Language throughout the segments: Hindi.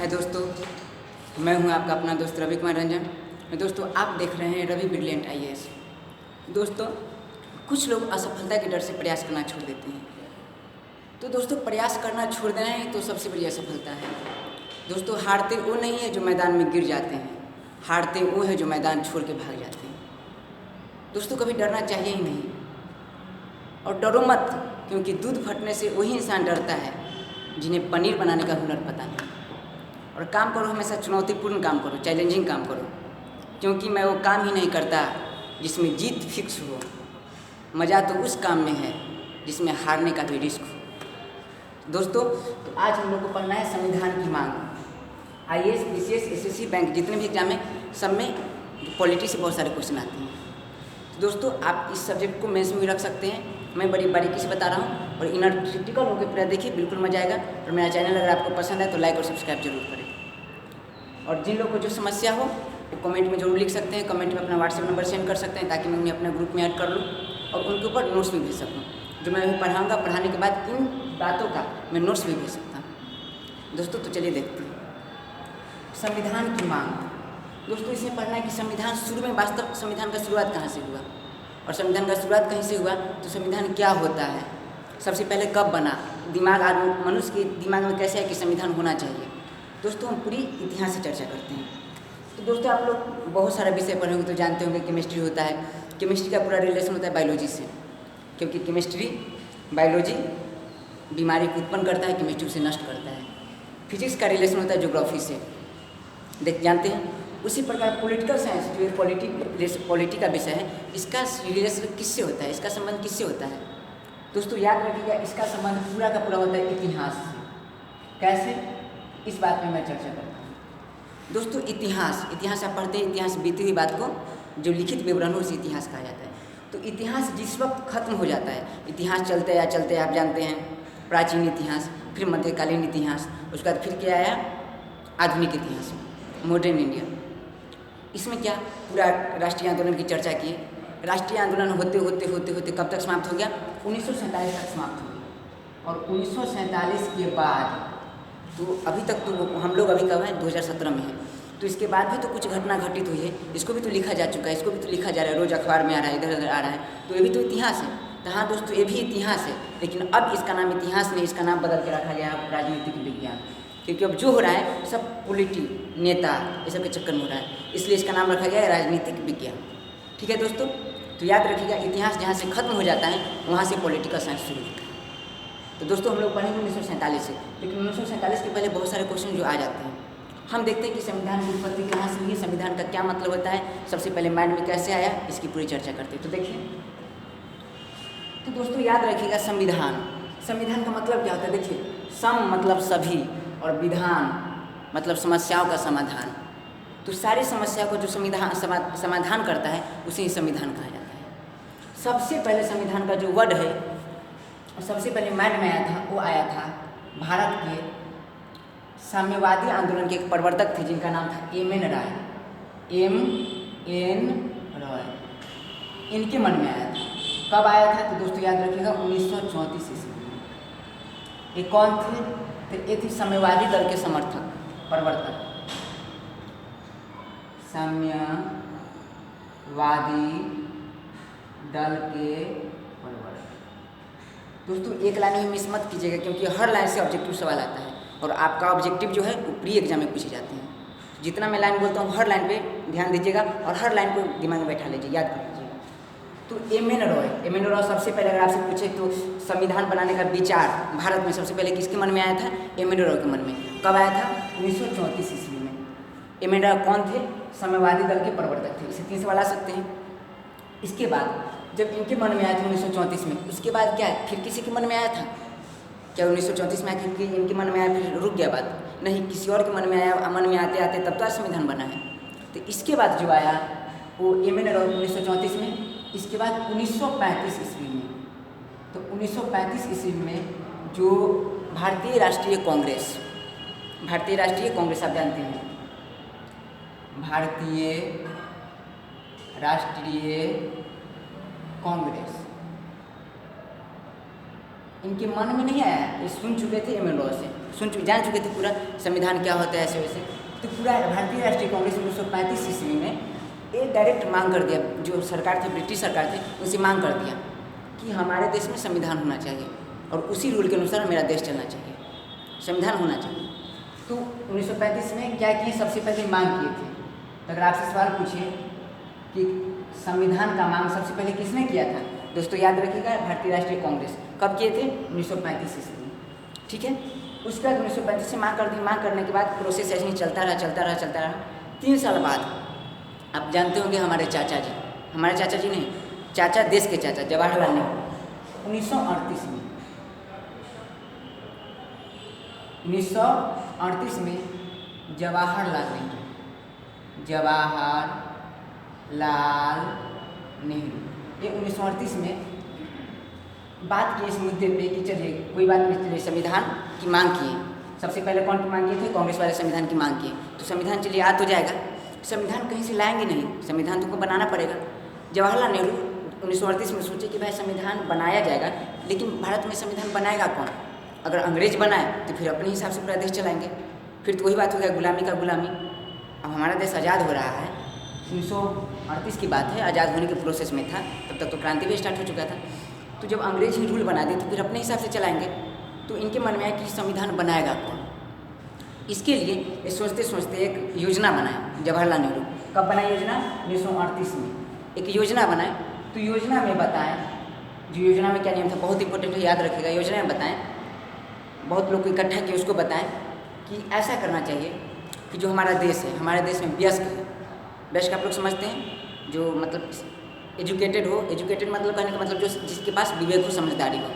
है दोस्तों, मैं हूं आपका अपना दोस्त रवि कुमार रंजन। दोस्तों, आप देख रहे हैं रवि ब्रिलियंट IAS। दोस्तों, कुछ लोग असफलता के डर से प्रयास करना छोड़ देते हैं। तो दोस्तों, प्रयास करना छोड़ देना ही तो सबसे बड़ी असफलता है। दोस्तों, हारते वो नहीं है जो मैदान में गिर जाते हैं, हारते वो है जो मैदान छोड़ के भाग जाते हैं। दोस्तों, कभी डरना चाहिए ही नहीं, और डरो मत, क्योंकि दूध फटने से वही इंसान डरता है जिन्हें पनीर बनाने का हुनर पता नहीं। और काम करो, हमेशा चुनौतीपूर्ण काम करो, चैलेंजिंग काम करो, क्योंकि मैं वो काम ही नहीं करता जिसमें जीत फिक्स हो। मज़ा तो उस काम में है जिसमें हारने का भी रिस्क हो। दोस्तों, तो आज हम लोग को पढ़ना है संविधान की मांग। IAS, BCS, SSC, बैंक जितने भी एग्जाम हैं सब में पॉलिटी से बहुत सारे क्वेश्चन आते हैं। तो दोस्तों, आप इस सब्जेक्ट को मेंस में भी रख सकते हैं। मैं बड़ी बारीकी से बता रहा हूँ, और एनालिटिकल होकर पूरा देखिए, बिल्कुल मजा आएगा। और मेरा चैनल अगर आपको पसंद है तो लाइक और सब्सक्राइब जरूर करें। और जिन लोगों को जो समस्या हो वो कमेंट में जरूर लिख सकते हैं। कमेंट में अपना व्हाट्सएप नंबर सेंड कर सकते हैं, ताकि मैं उन्हें अपने ग्रुप में ऐड कर लूँ और उनके ऊपर नोट्स भी भेज सकूँ। जो मैं अभी पढ़ाऊँगा, पढ़ाने के बाद इन बातों का मैं नोट्स भी भेज सकता हूँ। दोस्तों, तो चलिए देखते हैं संविधान की मांग। दोस्तों, इसमें पढ़ना है कि संविधान शुरू में, वास्तव संविधान का शुरुआत कहाँ से हुआ, और संविधान का शुरुआत कहीं से हुआ तो संविधान क्या होता है, सबसे पहले कब बना, दिमाग मनुष्य के दिमाग में कैसे है कि संविधान होना चाहिए। दोस्तों, हम पूरी इतिहास से चर्चा करते हैं। तो दोस्तों, आप लोग बहुत सारा विषय पढ़े होंगे तो जानते होंगे केमिस्ट्री होता है। केमिस्ट्री का पूरा रिलेशन होता है बायोलॉजी से, क्योंकि केमिस्ट्री, बायोलॉजी बीमारी को उत्पन्न करता है, केमिस्ट्री उसे नष्ट करता है। फिजिक्स का रिलेशन होता है ज्योग्राफी से, जानते हैं। उसी प्रकार पॉलिटिकल साइंस जो पॉलिटी का विषय है, इसका रिलेशन किससे होता है, इसका संबंध किससे होता है। दोस्तों, याद रखिएगा, इसका संबंध पूरा का पूरा होता है इतिहास से। कैसे, इस बात में मैं चर्चा करता हूँ। दोस्तों, इतिहास आप पढ़ते हैं, इतिहास बीती हुई बात को जो लिखित विवरण हो उसे इतिहास कहा जाता है। तो इतिहास जिस वक्त खत्म हो जाता है, इतिहास चलते या चलते आप जानते हैं, प्राचीन इतिहास, फिर मध्यकालीन इतिहास, उसके बाद फिर क्या आया, आधुनिक इतिहास, मॉडर्न इंडिया। इसमें क्या, पूरा राष्ट्रीय आंदोलन की चर्चा की। राष्ट्रीय आंदोलन होते होते होते होते कब तक समाप्त हो गया, 1947 तक समाप्त हो गया। और 1947 के बाद तो अभी तक तो हम लोग अभी कब हैं, 2017 में है। तो इसके बाद भी तो कुछ घटना घटित हुई है, इसको भी तो लिखा जा चुका है, इसको भी तो लिखा जा रहा है, रोज़ अखबार में आ रहा है, इधर उधर आ रहा है। तो ये भी तो इतिहास है। तो हाँ दोस्तों, ये भी इतिहास है, लेकिन अब इसका नाम इतिहास नहीं, इसका नाम बदल के रखा गया है राजनीतिक विज्ञान। क्योंकि अब जो हो रहा है सब पॉलिटी, नेता, ये सब के चक्कर में हो रहा है, इसलिए इसका नाम रखा गया है राजनीतिक विज्ञान। ठीक है दोस्तों, तो याद रखिएगा, इतिहास जहाँ से खत्म हो जाता है वहाँ से पॉलिटिकल साइंस शुरू होता है। तो दोस्तों, हम लोग पढ़ेंगे 1947 से, लेकिन 1947 के पहले बहुत सारे क्वेश्चन जो आ जाते हैं। हम देखते हैं कि संविधान की उत्पत्ति कहाँ से हुई, संविधान का क्या मतलब होता है, सबसे पहले माइंड में कैसे आया, इसकी पूरी चर्चा करते हैं। तो देखिए, तो दोस्तों याद रखिएगा, संविधान का मतलब क्या होता है। देखिए, सम मतलब सभी, और विधान मतलब समस्याओं का समाधान। तो सारी समस्या को जो समाधान करता है उसे ही संविधान कहा जाता है। सबसे पहले संविधान का जो वर्ड है, सबसे पहले माइंड में आया था, वो आया था भारत के साम्यवादी आंदोलन के एक प्रवर्तक थे, जिनका नाम था M.N. राय। M.N. राय, इनके मन में आया था। कब आया था, तो दोस्तों याद रखिएगा, 1934 ईस्वी में। ये कौन थे, तो ये थी साम्यवादी दल के समर्थक, प्रवर्तक, साम्यवादी दल के प्रवर्तक। दोस्तों, एक लाइन में मिस मत कीजिएगा, क्योंकि हर लाइन से ऑब्जेक्टिव सवाल आता है, और आपका ऑब्जेक्टिव जो है वो प्री एग्जाम में पूछे जाते हैं। जितना मैं लाइन बोलता हूँ, हर लाइन पे ध्यान दीजिएगा, और हर लाइन को दिमाग में बैठा लीजिए, याद कर लीजिएगा। तो M.N. रॉय सबसे पहले अगर आपसे पूछे तो संविधान बनाने का विचार भारत में सबसे पहले किसके मन में आया था, M.N. रॉय के मन में। कब आया था, 1934 ईस्वी में। M.N. रॉय कौन थे, साम्यवादी दल के प्रवर्तक थे। इसे 3 सवाल आ सकते हैं। इसके बाद जब इनके मन में आया था 1934 में, उसके बाद क्या फिर किसी के मन में आया था क्या, 1934 में आके इनके मन में आया फिर रुक गया बात, नहीं, किसी और के मन में आया, मन में आते आते तब तो आज संविधान बना है। तो इसके बाद जो आया वो M.N. रॉय 1934 में। इसके बाद 1935 ईस्वी में, तो 1935 ईस्वी में जो भारतीय राष्ट्रीय कांग्रेस आप जानते हैं, भारतीय राष्ट्रीय कांग्रेस, इनके मन में नहीं आया, ये सुन चुके थे MLO से, जान चुके थे पूरा संविधान क्या होता है ऐसे वैसे। तो पूरा भारतीय राष्ट्रीय कांग्रेस 1935 ईस्वी में एक डायरेक्ट मांग कर दिया, जो सरकार थी, ब्रिटिश सरकार थी, उनसे मांग कर दिया कि हमारे देश में संविधान होना चाहिए और उसी रूल के अनुसार मेरा देश चलना चाहिए, संविधान होना चाहिए। तो 1935 में क्या किए, सबसे पहले मांग किए थे। तो अगर आपसे सवाल पूछिए कि संविधान का मांग सबसे पहले किसने किया था, दोस्तों याद रखिएगा भारतीय राष्ट्रीय कांग्रेस। कब किए थे, 1935 ईस्वी में, ठीक है। उसके बाद 1935 से मांग कर दी, मांग करने के बाद प्रोसेस ऐसे ही चलता रहा। 3 साल बाद आप जानते होंगे हमारे चाचा जी नहीं, चाचा, देश के चाचा जवाहरलाल नेहरू 1938 में जवाहरलाल नेहरू ये 1938 में बात की इस मुद्दे पे कि चलिए कोई बात नहीं, चलिए संविधान की मांग किए। सबसे पहले कौन की मांग किए थे, कांग्रेस वाले संविधान की मांग किए। तो संविधान चलिए आ तो जाएगा, संविधान कहीं से लाएंगे नहीं, संविधान तुमको बनाना पड़ेगा। जवाहरलाल नेहरू 1938 में सोचे कि भाई संविधान बनाया जाएगा, लेकिन भारत में संविधान बनाएगा कौन? अगर अंग्रेज बनाए तो फिर अपने हिसाब से पूरा देश चलाएंगे, फिर तो वही बात हो गया गुलामी का गुलामी। अब हमारा देश आज़ाद हो रहा है, 1938 की बात है, आज़ाद होने के प्रोसेस में था, तब तक तो क्रांति भी स्टार्ट हो चुका था। तो जब अंग्रेज ही रूल बना दे तो फिर अपने हिसाब से चलाएंगे। तो इनके मन में आया कि संविधान बनाएगा कौन। इसके लिए ये सोचते सोचते एक योजना बनाए जवाहरलाल नेहरू। कब बनाई योजना, 1938 में एक योजना बनाए। तो योजना में बताएं, जो योजना में क्या नियम था, बहुत इंपॉर्टेंट है, याद रखिएगा। योजना में बताएं, बहुत लोग को इकट्ठा किए, उसको बताएं कि ऐसा करना चाहिए कि जो हमारा देश है, हमारे देश में वयस्क है, वयस्क आप लोग समझते हैं, जो मतलब एजुकेटेड हो, एजुकेटेड मतलब कहने का मतलब जो जिसके पास विवेक हो, समझदारी हो,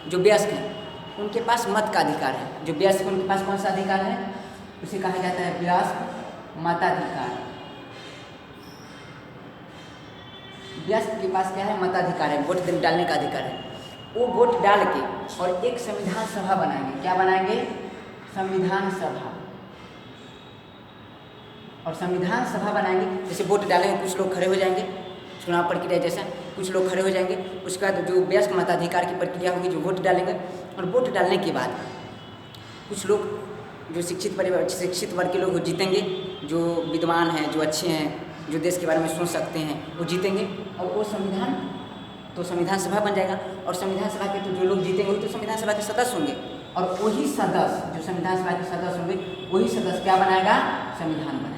जो वयस्क हैं उनके पास मत का अधिकार है। जो वयस्क है उनके पास कौन सा अधिकार है, उसे कहा जाता है वयस्क मताधिकार। वयस्क के पास क्या है, मताधिकार है, वोट डालने का अधिकार है। वो वोट डाल के और एक संविधान सभा बनाएंगे। क्या बनाएंगे, संविधान सभा। और संविधान सभा बनाएंगे, जैसे वोट डालेंगे, कुछ लोग खड़े हो जाएंगे, चुनाव प्रक्रिया जैसा कुछ लोग खड़े हो जाएंगे। उसके बाद जो वयस्क मताधिकार की प्रक्रिया होगी, जो वोट डालेंगे, और वोट डालने के बाद कुछ लोग जो शिक्षित वर्ग के लोग वो जीतेंगे, जो विद्वान हैं, जो अच्छे हैं, जो देश के बारे में सोच सकते हैं, वो जीतेंगे। और वो संविधान सभा बन जाएगा। और संविधान सभा के तो जो लोग जीतेंगे वही तो संविधान सभा के सदस्य होंगे। और वही सदस्य, जो संविधान सभा के सदस्य होंगे, वही सदस्य क्या बनाएगा, संविधान बनाएगा।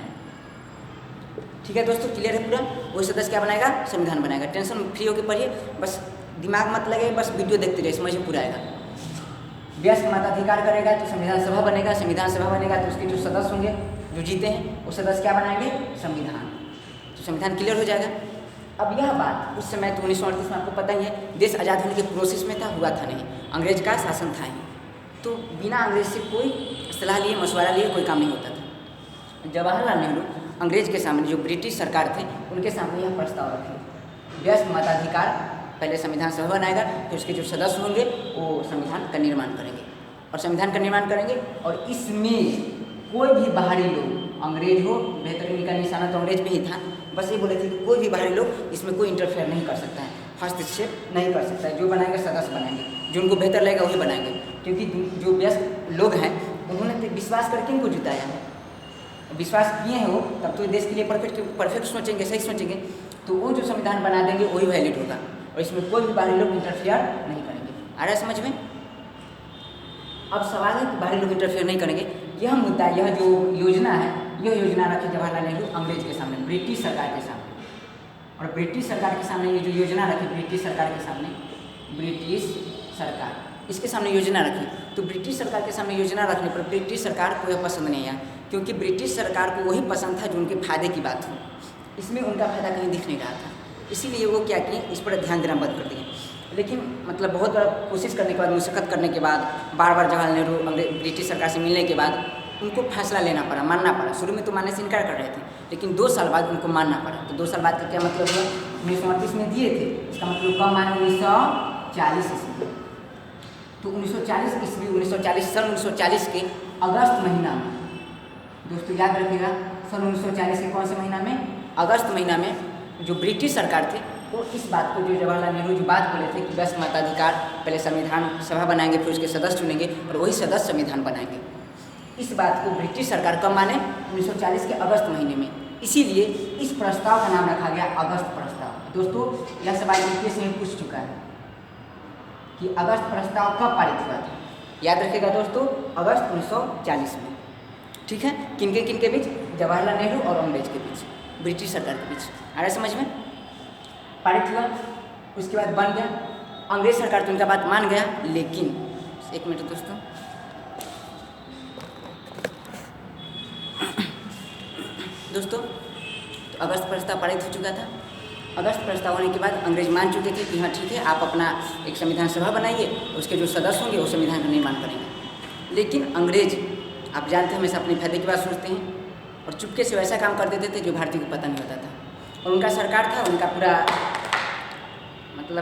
ठीक है दोस्तों, क्लियर है पूरा। वही सदस्य क्या बनाएगा, संविधान बनाएगा। टेंशन फ्री होकर पढ़िए, बस दिमाग मत लगे, बस वीडियो देखते रहिए, समझ में पूरा आएगा। वयस्क मताधिकार करेगा तो संविधान सभा बनेगा, संविधान सभा बनेगा तो उसके जो सदस्य होंगे, जो जीते हैं, वो सदस्य क्या बनाएंगे, संविधान। तो संविधान क्लियर हो जाएगा। अब यह बात उस समय तो 1938 में आपको पता ही है, देश आज़ाद होने के प्रोसेस में था, हुआ था नहीं, अंग्रेज का शासन था ही। तो बिना अंग्रेज से कोई सलाह लिए, मशवरा लिए कोई काम नहीं होता था। जवाहरलाल नेहरू अंग्रेज के सामने, जो ब्रिटिश सरकार थे, उनके सामने यह प्रस्ताव रखे, वयस्क मताधिकार, पहले संविधान सभा बनाएगा, फिर उसके जो सदस्य होंगे वो संविधान का निर्माण करेंगे। और संविधान का निर्माण करेंगे और इसमें कोई भी बाहरी लोग, अंग्रेज हो, बेहतरीन का निशाना तो अंग्रेज पे ही था, बस ये बोले थे कि कोई भी बाहरी लोग इसमें कोई इंटरफेयर नहीं कर सकता है, हस्तक्षेप नहीं कर सकता है। जो बनाएंगे सदस्य बनाएंगे, जो उनको बेहतर लगेगा वही बनाएंगे। क्योंकि जो वयस्क लोग हैं उन्होंने तो विश्वास करके इनको जिताया है, विश्वास किए हैं वो, तब तो देश के लिए परफेक्ट सोचेंगे, सही सोचेंगे, तो वो जो संविधान बना देंगे वही वैलिड होगा। और इसमें कोई भी बाहरी लोग इंटरफेयर नहीं करेंगे। आ रहा है समझ में? अब सवाल है कि बाहरी लोग इंटरफेयर नहीं करेंगे, यह मुद्दा, यह जो योजना है, यह योजना रखी जवाहरलाल नेहरू अंग्रेज के सामने, ब्रिटिश सरकार के सामने। और ब्रिटिश सरकार के सामने ये जो योजना रखी, ब्रिटिश सरकार के सामने, ब्रिटिश सरकार इसके सामने योजना रखी, तो ब्रिटिश सरकार के सामने योजना रखने पर ब्रिटिश सरकार को यह पसंद नहीं आया, क्योंकि ब्रिटिश सरकार को वही पसंद था जो उनके फायदे की बात हो। इसमें उनका फायदा कहीं दिख नहीं रहा था, इसीलिए वो क्या किए, इस पर ध्यान देना बंद कर दिए। लेकिन मतलब बहुत बार कोशिश करने के बाद, मुशक्कत करने के बाद, बार बार जवाहरलाल नेहरू ब्रिटिश सरकार से मिलने के बाद उनको फैसला लेना पड़ा, मानना पड़ा। शुरू में तो मानने से इनकार कर रहे थे, लेकिन 2 साल बाद उनको मानना पड़ा। तो 2 साल बाद का क्या मतलब हुआ, 1938 में दिए थे, इसका मतलब कब माने, 1940 ईस्वी। तो 1940 ईस्वी, 1940 के अगस्त महीना में, दोस्तों याद रखिएगा, सन 1940 के कौन से महीना में, अगस्त महीना में जो ब्रिटिश सरकार थे वो इस बात को, जो जवाहरलाल नेहरू जो बात बोले थे कि 10 मताधिकार, पहले संविधान सभा बनाएंगे, फिर उसके सदस्य चुनेंगे और वही सदस्य संविधान बनाएंगे, इस बात को ब्रिटिश सरकार कब माने? 1940 के अगस्त महीने में। इसीलिए इस प्रस्ताव का नाम रखा गया अगस्त प्रस्ताव। दोस्तों यह सवाल यूपीएससी से पूछ चुका है कि अगस्त प्रस्ताव कब पारित हुआ था। याद रखिएगा दोस्तों, अगस्त 1940 में। ठीक है, किनके बीच? जवाहरलाल नेहरू और अंग्रेज के बीच, ब्रिटिश सरकार के बीच। आ रहा समझ में? पारित हुआ, उसके बाद बन गया। अंग्रेज सरकार तो उनका बात मान गया, लेकिन एक मिनट दोस्तों, तो अगस्त प्रस्ताव पारित हो चुका था। अगस्त प्रस्ताव होने के बाद अंग्रेज मान चुके थे कि हाँ ठीक है, आप अपना एक संविधान सभा बनाइए, उसके जो सदस्य होंगे वो संविधान का निर्माण करेंगे। लेकिन अंग्रेज, आप जानते हैं, हमेशा अपने फायदे की बात सोचते हैं और चुपके से वैसा काम कर देते थे जो भारतीयों को पता नहीं होता था। और उनका सरकार था, उनका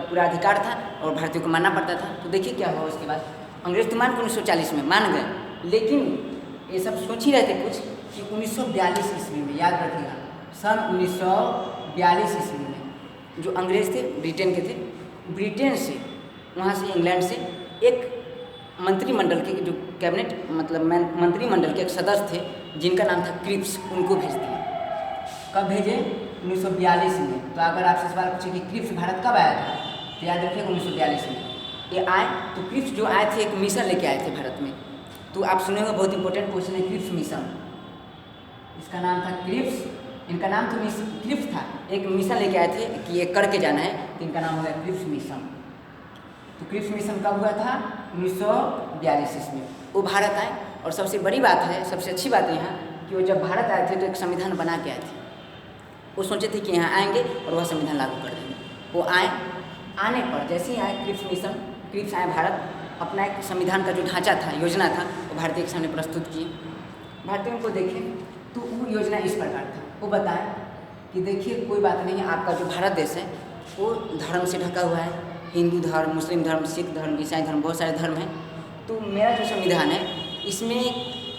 पूरा अधिकार था और भारतीयों को मानना पड़ता था। तो देखिए क्या हुआ उसके बाद। अंग्रेज तो मान के 1940 में मान गए, लेकिन ये सब सोच ही रहे थे कुछ कि 1942 ईस्वी में, याद रखिएगा, सन 1942 ईस्वी में जो अंग्रेज थे, ब्रिटेन के थे, ब्रिटेन से, वहाँ से इंग्लैंड से एक मंत्रिमंडल के जो कैबिनेट मंत्रिमंडल के एक सदस्य थे जिनका नाम था क्रिप्स, उनको भेज दिए। कब भेजे? 1942 में। तो अगर आपसे सवाल पूछे कि क्रिप्स भारत कब आया था, तो याद रखिएगा 1942 में ये आए। तो क्रिप्स जो आए थे एक मिशन लेके आए थे भारत में। तो आप सुने होंगे, बहुत इंपॉर्टेंट क्वेश्चन है, क्रिप्स मिशन। इसका नाम था क्रिप्स, इनका नाम तो क्रिप्स था, एक मिशन लेके आए थे कि ये करके जाना है, तो इनका नाम हो गया क्रिप्स मिशन। तो क्रिप्स मिशन कब हुआ था? 1942 ईस्वी में वो भारत आए। और सबसे बड़ी बात है, सबसे अच्छी बात यहाँ कि वो जब भारत आए थे तो एक संविधान बना के आए थे। वो सोचे थे कि यहाँ आएंगे और वह संविधान लागू कर देंगे। वो आए, आने पर जैसे ही आए क्रिप्स मिशन, क्रिप्स आए भारत, अपना एक संविधान का जो ढांचा था, योजना था, वो भारतीय के सामने प्रस्तुत किए। भारतीयों को देखें तो वो योजना इस प्रकार था। वो बताएं कि देखिए कोई बात नहीं है, आपका जो भारत देश है वो धर्म से ढका हुआ है, हिंदू धर्म, मुस्लिम धर्म, सिख धर्म, ईसाई धर्म, बहुत सारे धर्म हैं। तो मेरा जो संविधान है इसमें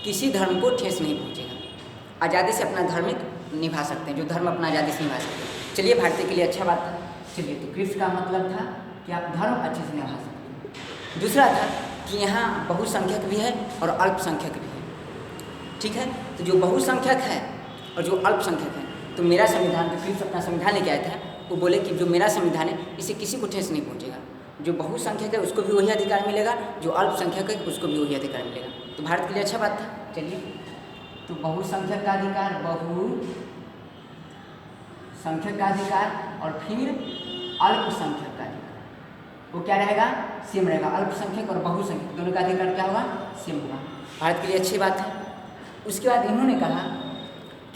किसी धर्म को ठेस नहीं पहुँचेगा। आज़ादी से अपना धार्मिक निभा सकते हैं, जो धर्म अपना आज़ादी से निभा सकते हैं। चलिए, भारतीय के लिए अच्छा बात था। चलिए, तो क्रिप्स का मतलब था कि आप धर्म अच्छे से निभा सकते हैं। दूसरा था कि यहाँ बहुसंख्यक भी है और अल्पसंख्यक भी है। ठीक है, तो जो बहुसंख्यक है और जो अल्पसंख्यक है, तो मेरा संविधान, जो क्रिप्स अपना संविधान लेके आया था, वो बोले कि जो मेरा संविधान है इसे किसी को ठेस नहीं पहुँचेगा। जो बहुसंख्यक है उसको भी वही अधिकार मिलेगा, जो अल्पसंख्यक है उसको भी वही अधिकार मिलेगा। तो भारत के लिए अच्छा बात था। चलिए, तो बहुसंख्यक का अधिकार, बहुसंख्यक का अधिकार, और फिर अल्पसंख्यक का अधिकार, वो क्या रहेगा? सेम रहेगा। अल्पसंख्यक और बहुसंख्यक दोनों का अधिकार क्या होगा? सेम होगा। भारत के लिए अच्छी बात है। उसके बाद इन्होंने कहा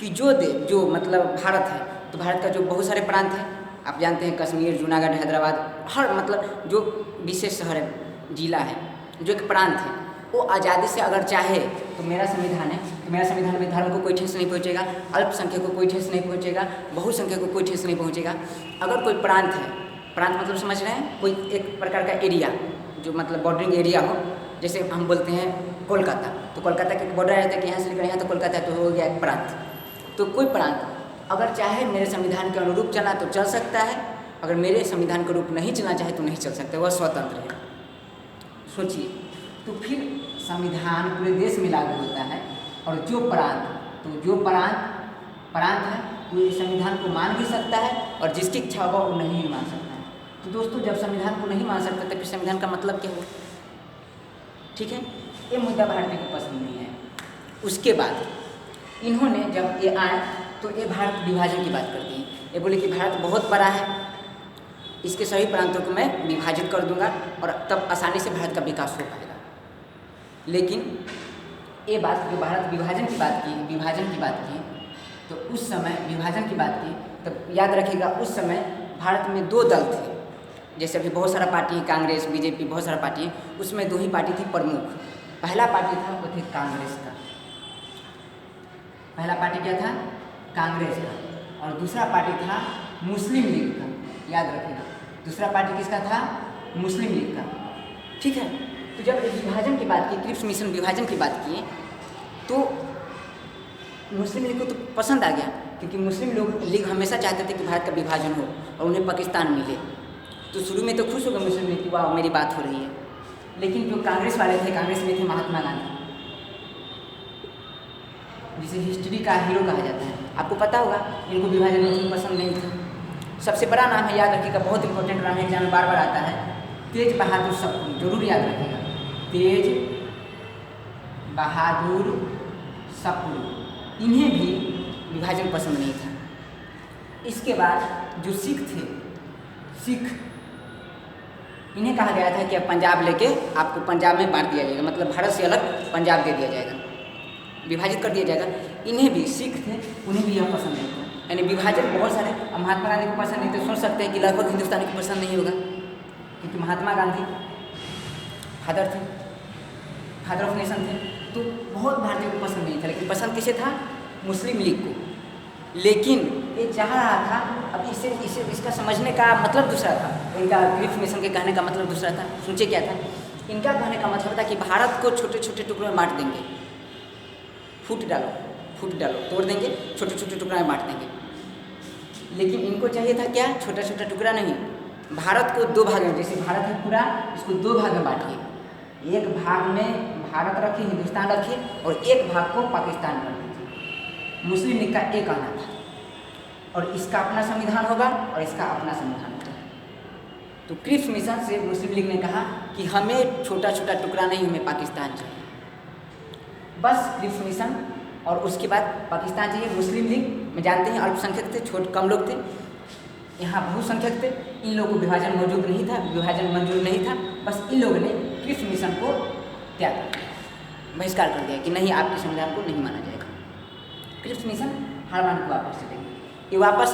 कि जो मतलब भारत है, तो भारत का जो बहुत सारे प्रांत हैं, आप जानते हैं, कश्मीर, जूनागढ़, हैदराबाद, हर मतलब जो विशेष शहर है, जिला है, जो एक प्रांत है, वो आज़ादी से अगर चाहे तो मेरा संविधान है, तो मेरा संविधान में धर्म को कोई ठेस नहीं पहुँचेगा, अल्पसंख्यक को कोई ठेस नहीं पहुँचेगा, बहुसंख्यक को कोई ठेस नहीं पहुँचेगा। अगर कोई प्रांत है, प्रांत मतलब समझ रहे हैं, कोई एक प्रकार का एरिया जो मतलब बॉर्डरिंग एरिया हो, जैसे हम बोलते हैं कोलकाता, तो कोलकाता के बॉर्डर रहता है कि यहाँ से लेकर यहाँ तो कोलकाता है, तो हो गया एक प्रांत। तो कोई प्रांत अगर चाहे मेरे संविधान के अनुरूप चलना तो चल सकता है, अगर मेरे संविधान के रूप नहीं चलना चाहे तो नहीं चल सकता, वह स्वतंत्र है। सोचिए, तो फिर संविधान पूरे देश में लागू होता है, और जो प्रांत है वो इस संविधान को मान भी सकता है, और जिसकी इच्छा होगा वो नहीं मान सकता है। तो दोस्तों, जब संविधान को नहीं मान सकता तो फिर संविधान का मतलब क्या हुआ? ठीक है, ये मुद्दा भारतीय को पसंद नहीं है। उसके बाद इन्होंने जब ये आए तो ये भारत विभाजन की बात करती हैं। ये बोले कि भारत बहुत बड़ा है, इसके सभी प्रांतों को मैं विभाजित कर दूंगा और तब आसानी से भारत का विकास हो पाएगा। लेकिन ये बात जो भारत विभाजन की बात की, तो उस समय विभाजन की बात की, तब याद रखिएगा उस समय भारत में दो दल थे। जैसे अभी बहुत सारा पार्टी है, कांग्रेस, बीजेपी, बहुत सारा पार्टी है, उसमें दो ही पार्टी थी प्रमुख। पहला पार्टी था वो थे कांग्रेस का, पहला पार्टी क्या था? कांग्रेस का। और दूसरा पार्टी था मुस्लिम लीग का। याद रखिएगा, दूसरा पार्टी किसका था? मुस्लिम लीग का। ठीक है, तो जब विभाजन की बात की, क्रिप्स मिशन विभाजन की बात की, तो मुस्लिम लीग को तो पसंद आ गया क्योंकि मुस्लिम लोग लीग हमेशा चाहते थे कि भारत का विभाजन हो और उन्हें पाकिस्तान मिले। तो शुरू में तो खुश हो गए मुस्लिम लीग कि वाह मेरी बात हो रही है। लेकिन जो कांग्रेस वाले थे, कांग्रेस में थे महात्मा गांधी, जिसे हिस्ट्री का हीरो कहा जाता है। आपको पता होगा इनको विभाजन मुस्लिम पसंद नहीं था। सबसे बड़ा नाम है, याद रखिएगा, बहुत इंपॉर्टेंट नाम है, एग्जाम में बार बार आता है, तेज बहादुर सप्रू। जरूर याद रखिएगा, तेज बहादुर सप्रू। इन्हें भी विभाजन पसंद नहीं था। इसके बाद जो सिख थे, सिख, इन्हें कहा गया था कि अब पंजाब लेके आपको पंजाब में बांट दिया जाएगा, मतलब भारत से अलग पंजाब दे दिया जाएगा, विभाजित कर दिया जाएगा। इन्हें भी, सिख थे, उन्हें भी यह पसंद नहीं था। यानी विभाजन बहुत सारे, महात्मा गांधी को पसंद नहीं थे। सोच सकते हैं कि लगभग हिंदुस्तानी को पसंद नहीं होगा, क्योंकि महात्मा गांधी फादर थे, फादर ऑफ नेशन थे। तो बहुत भारतीयों को पसंद नहीं था। लेकिन पसंद किसे था? मुस्लिम लीग को। लेकिन ये चाह रहा था, अब इसका समझने का मतलब दूसरा था। इनका क्रिप्स मिशन के कहने का मतलब दूसरा था। सोचिए क्या था इनका कहने का मतलब था कि भारत को छोटे छोटे टुकड़ों में बांट देंगे, फूट डालो, तोड़ देंगे, छोटे छोटे टुकड़ा में बांट देंगे। लेकिन इनको चाहिए था क्या? छोटा छोटा टुकड़ा नहीं, भारत को दो भाग में, जैसे भारत है पूरा, इसको दो भाग में बांटिए। एक भाग में भारत रखिए, हिंदुस्तान रखिए, और एक भाग को पाकिस्तान कर दीजिए। मुस्लिम लीग का एक कहना था। और इसका अपना संविधान होगा और इसका अपना संविधान होगा। तो क्रिप्स मिशन से मुस्लिम लीग ने कहा कि हमें छोटा छोटा टुकड़ा नहीं, हमें पाकिस्तान चाहिए, बस क्रिप्स मिशन। और उसके बाद पाकिस्तान चाहिए। मुस्लिम लीग में जानते हैं अल्पसंख्यक थे, कम लोग थे, यहाँ बहुसंख्यक थे। इन लोगों को विभाजन मौजूद नहीं था, विभाजन मंजूर नहीं था। बस इन लोगों ने क्रिप्स मिशन को त्याग कर दिया, बहिष्कार कर दिया कि नहीं, आपके संविधान को नहीं माना जाएगा। क्रिप्स मिशन हार मान को वापस चलेंगे। ये वापस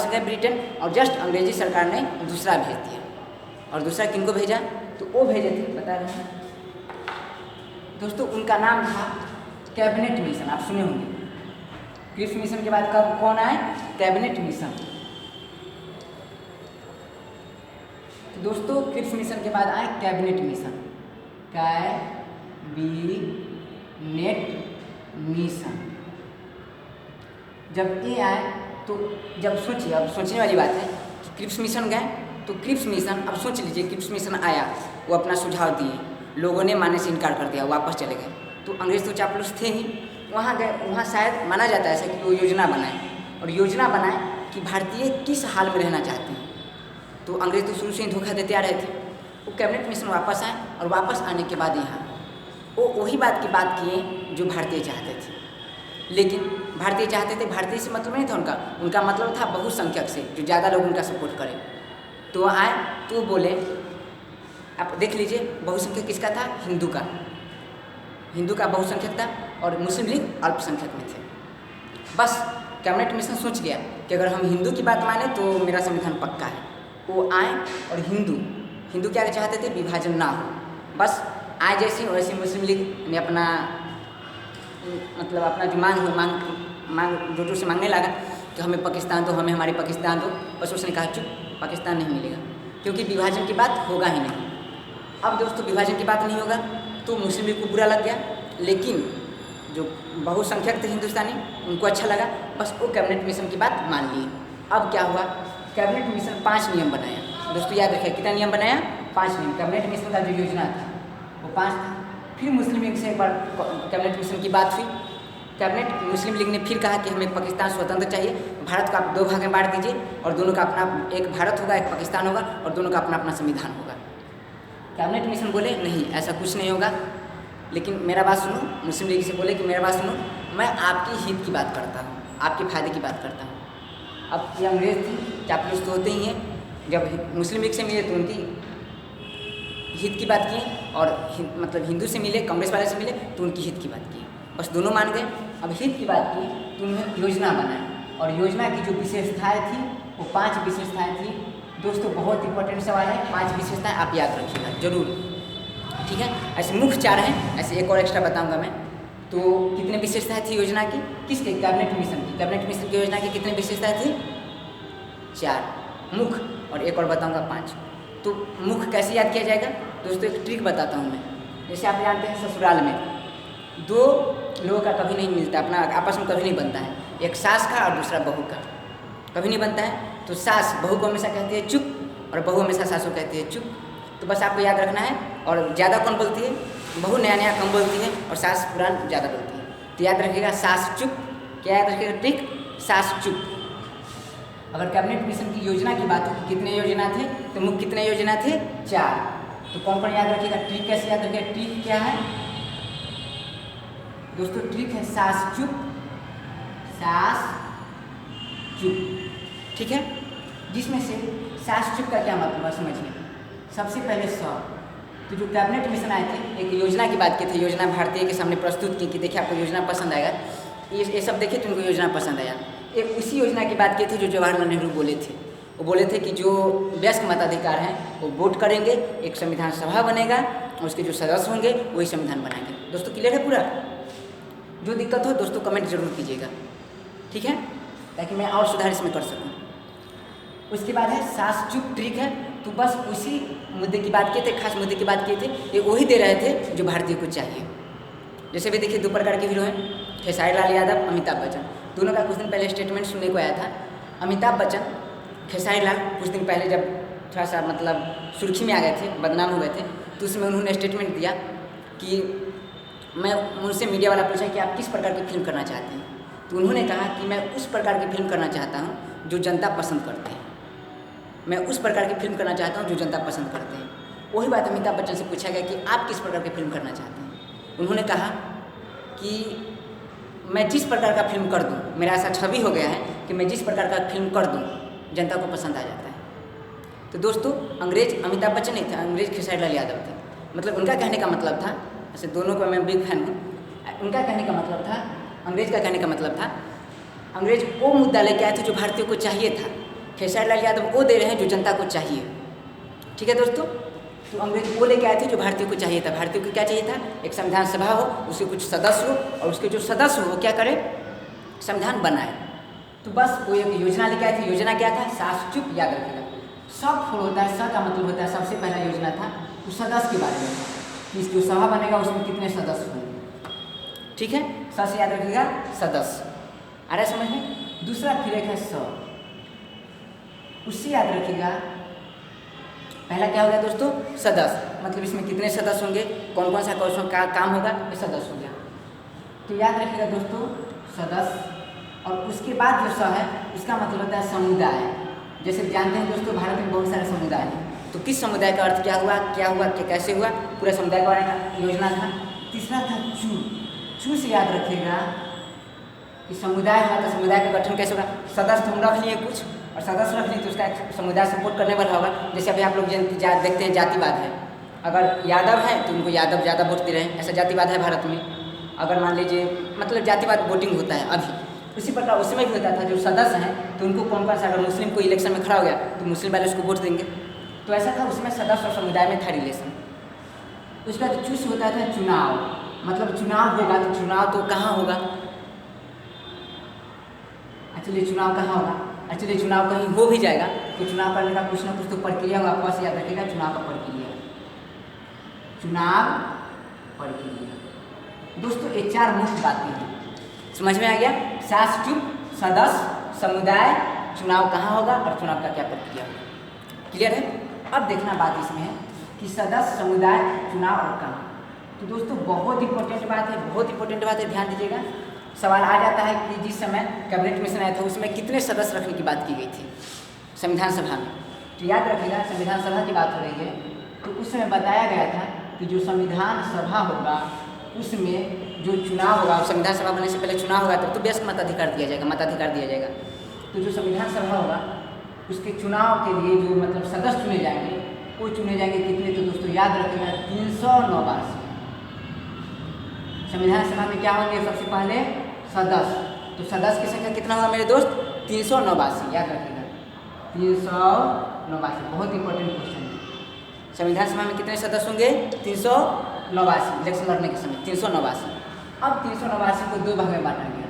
गए ब्रिटेन, और जस्ट अंग्रेजी सरकार ने दूसरा भेज दिया। और दूसरा किनको भेजा? तो वो भेजे थे, बता रहे हैं दोस्तों, उनका नाम था कैबिनेट मिशन। आप सुने होंगे। क्रिप्स मिशन के बाद कब कौन आए? Cabinet mission. तो दोस्तों क्रिप्स मिशन के बाद आए कैबिनेट मिशन। कैबिनेट मिशन जब ये आए तो जब सोचिए, अब सोचने वाली बात है कि क्रिप्स मिशन गए, तो क्रिप्स मिशन, अब सोच लीजिए, क्रिप्स मिशन आया, वो अपना सुझाव दिए, लोगों ने मानने से इनकार कर दिया, वापस चले गए। तो अंग्रेज तो चापलूस थे ही, वहाँ गए, वहाँ शायद माना जाता है ऐसा कि वो योजना बनाए, और योजना बनाए कि भारतीय किस हाल में रहना चाहते हैं। तो अंग्रेज तो शुरू से ही धोखा देते आ रहे थे। वो कैबिनेट मिशन वापस आए, और वापस आने के बाद यहाँ वो वही बात की बात किए जो भारतीय चाहते थे। लेकिन भारतीय चाहते थे, भारतीय से मतलब नहीं था उनका मतलब था बहुसंख्यक से, जो ज़्यादा लोग उनका सपोर्ट करें। तो आए तो बोले, आप देख लीजिए, बहुसंख्यक किसका था? हिंदू का बहुसंख्यक था, और मुस्लिम लीग अल्पसंख्यक में थे। बस कैबिनेट मिशन सोच गया कि अगर हम हिंदू की बात माने तो मेरा संविधान पक्का है। वो आए, और हिंदू क्या चाहते थे? विभाजन ना हो। बस आए जैसे वैसे मुस्लिम लीग ने अपना मतलब अपना जो मांग जोर से मांगने लगा कि हमें पाकिस्तान दो, हमें हमारी पाकिस्तान दो। बस उसने कहा चुप, पाकिस्तान नहीं मिलेगा, क्योंकि विभाजन की बात होगा ही नहीं। अब दोस्तों विभाजन की बात नहीं होगा तो मुस्लिम लीग को बुरा लग गया, लेकिन जो बहुसंख्यक थे हिंदुस्तानी, उनको अच्छा लगा। बस वो कैबिनेट मिशन की बात मान ली। अब क्या हुआ? कैबिनेट मिशन 5 नियम बनाया। दोस्तों याद रखिए, कितना नियम बनाया? 5 नियम। कैबिनेट मिशन का जो योजना था वो 5 था। फिर मुस्लिम लीग से एक बार कैबिनेट मिशन की बात हुई। मुस्लिम लीग ने फिर कहा कि हमें पाकिस्तान स्वतंत्र चाहिए, भारत को आप 2 भाग में बांट दीजिए, और दोनों का अपना, एक भारत होगा, एक पाकिस्तान होगा, और दोनों का अपना अपना संविधान होगा। कैबिनेट मिशन बोले नहीं, ऐसा कुछ नहीं होगा। लेकिन मेरा बात सुनो, मुस्लिम लीग से बोले कि मेरा बात सुनो, मैं आपकी हित की बात करता हूँ, आपके फायदे की बात करता हूँ। अब ये अंग्रेज थी, चापलूस तो होते ही हैं। जब मुस्लिम लीग से मिले तो उनकी हित की बात किए, और मतलब हिंदू से मिले, कांग्रेस वाले से मिले तो उनकी हित की बात की। बस दोनों मान गए। अब हित की बात की तो उन्होंने योजना बनाई, और योजना की जो विशेषताएँ थी वो 5 विशेषताएँ थी। दोस्तों बहुत इंपॉर्टेंट सवाल है, 5 विशेषताएँ आप याद रखिएगा जरूर, ठीक है। ऐसे मुख्य 4 हैं, ऐसे एक और एक्स्ट्रा बताऊंगा मैं। तो कितने विशेषताएँ थी योजना की? किसके? कैबिनेट मिशन की। कैबिनेट मिशन की योजना की कितनी विशेषताएँ थी? 4 मुख्य, और एक और बताऊंगा 5। तो मुख्य कैसे याद किया जाएगा? दोस्तों एक ट्रिक बताता हूँ मैं। जैसे आप जानते हैं ससुराल में 2 लोगों का कभी नहीं मिलता, अपना आपस में कभी नहीं बनता है। एक सास का और दूसरा बहू का, कभी नहीं बनता है। तो सास बहू को हमेशा कहती है चुप, और बहू हमेशा सास को कहती है चुप। तो बस आपको याद रखना है। और ज़्यादा कौन बोलती है? बहू नया नया कम बोलती है और सास पुरान ज़्यादा बोलती है। तो याद रखिएगा सास चुप। क्या याद रखिएगा ट्रिक? सास चुप। अगर कैबिनेट मिशन की योजना की बात हो कि कितने योजना थे, तो मुख्य कितने योजना थे? 4। तो कौन कौन याद रखिएगा? ट्रिक कैसे याद रखिएगा? ट्रिक क्या है दोस्तों? ट्रिक है सास चुप, सास चुप, ठीक है। जिसमें से सास चुप का क्या मतलब है समझिए। सबसे पहले तो जो कैबिनेट मिशन आए थे, एक योजना की बात की थी, योजना भारतीय के सामने प्रस्तुत की कि देखिए आपको योजना पसंद आएगा, ये सब देखिए तो उनको योजना पसंद आया। एक उसी योजना की बात की थी जो जवाहरलाल नेहरू बोले थे। वो बोले थे कि जो वयस्क मताधिकार हैं वो वोट करेंगे, एक संविधान सभा बनेगा और उसके जो सदस्य होंगे वही संविधान बनाएंगे। दोस्तों क्लियर है पूरा? जो दिक्कत हो दोस्तों कमेंट जरूर कीजिएगा, ठीक है, ताकि मैं और सुधार इसमें कर सकूँ। उसके बाद है सास चुप ट्रिक है। तो बस उसी मुद्दे की बात किए थे, खास मुद्दे की बात किए थे, ये वही दे रहे थे जो भारतीय को चाहिए। जैसे भी देखिए 2 प्रकार के हीरो हैं, खेसारी लाल यादव, अमिताभ बच्चन। दोनों का कुछ दिन पहले स्टेटमेंट सुनने को आया था। अमिताभ बच्चन, खेसारी लाल कुछ दिन पहले जब थोड़ा सा मतलब सुर्खी में आ गए थे, बदनाम हो गए थे, तो उसमें उन्होंने स्टेटमेंट दिया कि मैं उनसे मीडिया वाला पूछा कि आप किस प्रकार की फिल्म करना चाहते हैं, तो उन्होंने कहा कि मैं उस प्रकार की फिल्म करना चाहता हूँ जो जनता पसंद करते हैं। मैं उस प्रकार की फिल्म करना चाहता हूँ जो जनता पसंद करते हैं। वही बात अमिताभ बच्चन से पूछा गया कि आप किस प्रकार की फिल्म करना चाहते हैं। उन्होंने कहा कि मैं जिस प्रकार का फिल्म कर दूँ, मेरा ऐसा छवि हो गया है कि मैं जिस प्रकार का फिल्म कर दूँ जनता को पसंद आ जाता है। तो दोस्तों अंग्रेज अमिताभ बच्चन नहीं थे, अंग्रेज खेसारी लाल यादव थे। मतलब उनका कहने का मतलब था, ऐसे दोनों को मैं बिग फैन हूँ, उनका कहने का मतलब था, अंग्रेज का कहने का मतलब था, अंग्रेज वो मुद्दा लेके आए थे जो भारतीयों को चाहिए था, खेसारी लाल यादव वो दे रहे हैं जो जनता को चाहिए, ठीक है दोस्तों। तो अंग्रेज वो लेके आए थे जो भारतीयों को चाहिए था। भारतीयों को क्या चाहिए था? एक संविधान सभा हो, उसके कुछ सदस्य हो, और उसके जो सदस्य हो वो क्या करे? संविधान बनाए। तो बस वो एक योजना लेके आए थे। योजना क्या था? सास चुप, याद रखिएगा। सब फॉलो होता है, स का मतलब होता है सबसे पहला योजना था तो सदस्य के बारे में, कि जो सभा बनेगा उसमें कितने सदस्य होंगे, ठीक है। स से याद रखिएगा सदस्य, आ रहा है समझ में। दूसरा फिर एक है स, उससे याद रखिएगा पहला क्या हो गया दोस्तों? सदस्य, मतलब इसमें कितने सदस्य होंगे, कौन कौन सा कौन का काम होगा, ये सदस्य हो गया। तो याद रखिएगा दोस्तों सदस्य। और उसके बाद जो स है उसका मतलब होता है समुदाय। जैसे जानते हैं दोस्तों भारत में बहुत सारे समुदाय हैं, तो किस समुदाय का अर्थ क्या हुआ, कैसे हुआ, पूरा समुदाय का बारे में योजना था। तीसरा था चू से याद रखिएगा कि समुदाय हुआ तो समुदाय का गठन कैसे होगा। सदस्य तो हम रख लिए कुछ, और सदस्य रख लिए तो उसका एक समुदाय सपोर्ट करने वाला होगा। जैसे अभी आप लोग देखते हैं जातिवाद है, अगर यादव हैं तो उनको यादव ज़्यादा वोट दे रहे हैं, ऐसा जातिवाद है भारत में। अगर मान लीजिए मतलब जातिवाद वोटिंग होता है अभी, उसी प्रकार उस समय भी होता था। जो सदस्य हैं तो उनको कौन सा, अगर मुस्लिम को इलेक्शन में खड़ा हो गया तो मुस्लिम वाले उसको वोट देंगे। तो ऐसा था, उसमें सदस्य और समुदाय में था रिलेशन। उसका जो चूस होता था चुनाव, मतलब चुनाव होगा तो चुनाव तो कहाँ होगा? एक्चुअली चुनाव कहाँ होगा? एक्चुअली चुनाव कहीं हो भी जाएगा तो चुनाव करने का कुछ ना कुछ तो प्रक्रिया होगा। आपको बस याद रखिएगा चुनाव का प्रक्रिया, चुनाव प्रक्रिया। दोस्तों ये 4 मुख्य बातें हैं, समझ में आ गया? सास चुप, सदस्य, समुदाय, चुनाव कहाँ होगा और चुनाव का क्या प्रक्रिया होगा। क्लियर है? अब देखना बात इसमें है कि सदस्य, समुदाय, चुनाव और कहाँ। तो दोस्तों बहुत इंपॉर्टेंट बात है, बहुत इंपॉर्टेंट बात है, ध्यान दीजिएगा। सवाल आ जाता है कि जिस समय कैबिनेट मिशन आया था उसमें कितने सदस्य रखने की बात की गई थी संविधान सभा में। तो याद रखिएगा संविधान सभा की बात हो रही है, तो उस समय बताया गया था कि जो संविधान सभा होगा उसमें जो चुनाव होगा, संविधान सभा बनने से पहले चुनाव होगा तब तो वयस्क मताधिकार दिया जाएगा। तो जो संविधान सभा होगा उसके चुनाव के लिए जो मतलब सदस्य चुने जाएंगे वो चुने जाएंगे कितने? तो दोस्तों याद रखिएगा 389। संविधान सभा में क्या होंगे? सबसे पहले सदस्य। तो सदस्य की संख्या कितना होगा मेरे दोस्त? 389, याद रखिएगा 389। बहुत इंपॉर्टेंट क्वेश्चन है। संविधान सभा में कितने सदस्य होंगे? 389, इलेक्शन लड़ने के समय 389। अब 389 को 2 भाग में बांटा गया।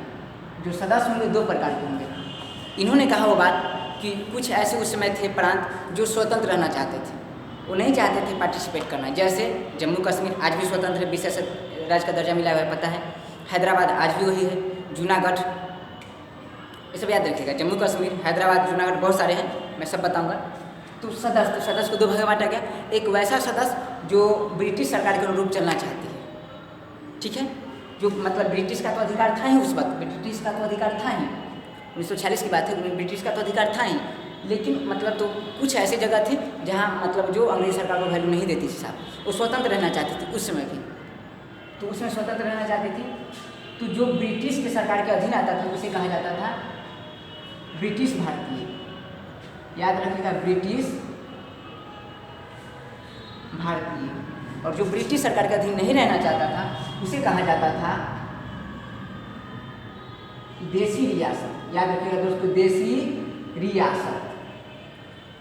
जो सदस्य होंगे 2 प्रकार के होंगे। इन्होंने कहा वो बात कि कुछ ऐसे उस समय थे प्रांत जो स्वतंत्र रहना चाहते थे, वो नहीं चाहते थे पार्टिसिपेट करना। जैसे जम्मू कश्मीर आज भी स्वतंत्र है, विशेष राज्य का दर्जा मिला हुआ है, पता है। हैदराबाद आज भी वही है, जूनागढ़ ये सब याद रखिएगा। जम्मू कश्मीर, हैदराबाद, जूनागढ़, बहुत सारे हैं, मैं सब बताऊंगा। तो सदस्य को दो भाग में बांटा गया। एक वैसा सदस्य जो ब्रिटिश सरकार के अनुरूप चलना चाहती है, ठीक है, जो मतलब ब्रिटिश का तो अधिकार था ही उस वक्त, ब्रिटिश का तो अधिकार था ही, 1946 की बात है, ब्रिटिश का तो अधिकार था ही, लेकिन मतलब तो कुछ ऐसे जगह थे जहाँ मतलब जो अंग्रेज सरकार को वैल्यू नहीं देती थी साहब, वो स्वतंत्र रहना चाहती थी उस समय भी, तो उसमें स्वतंत्र रहना चाहती थी। तो जो ब्रिटिश के सरकार के अधीन आता था उसे कहा जाता था ब्रिटिश भारतीय, याद रखिएगा, ब्रिटिश भारतीय। और जो ब्रिटिश सरकार के अधीन नहीं रहना चाहता था उसे कहा जाता था देसी रियासत। याद रखिएगा दोस्तों, देसी रियासत।